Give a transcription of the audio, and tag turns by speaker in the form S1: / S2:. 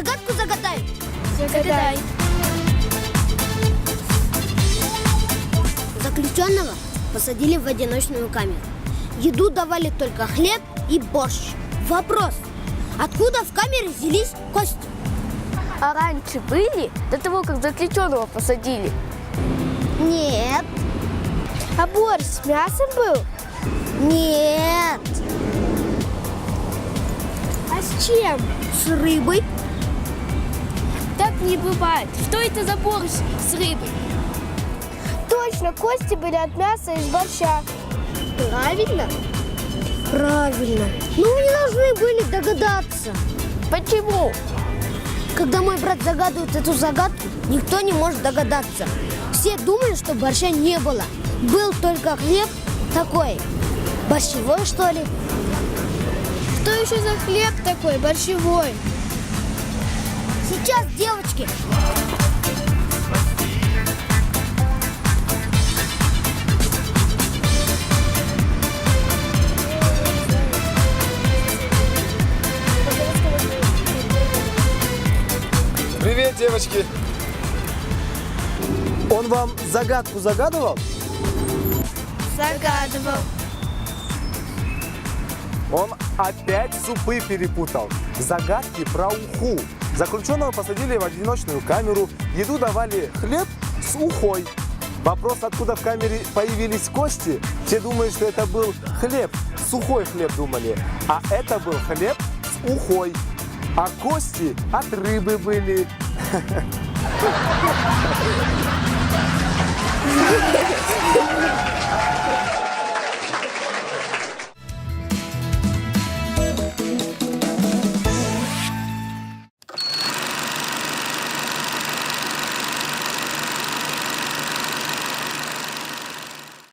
S1: загадку загадаю?
S2: Загадай.
S1: Заключенного посадили в одиночную камеру. Еду давали только хлеб и борщ. Вопрос. Откуда в камере взялись кости?
S2: А раньше были, до того, как заключенного посадили?
S1: Нет.
S2: А борщ с мясом был?
S1: Нет.
S2: А с чем?
S1: С рыбой.
S2: Так не бывает. Что это за борщ с рыбой? Точно, кости были от мяса из борща.
S1: Правильно? Правильно. Но вы не должны были догадаться.
S2: Почему?
S1: Когда мой брат загадывает эту загадку, никто не может догадаться. Все думали, что борща не было. Был только хлеб такой. Борщевой, что ли?
S2: Что еще за хлеб такой борщевой?
S1: Сейчас, девочки.
S3: Привет, девочки! Он вам загадку загадывал?
S2: Загадывал.
S3: Он опять супы перепутал. Загадки про уху. Заключенного посадили в одиночную камеру, еду давали хлеб с ухой. Вопрос, откуда в камере появились кости, все думают, что это был хлеб, сухой хлеб думали, а это был хлеб с ухой. А кости от рыбы были.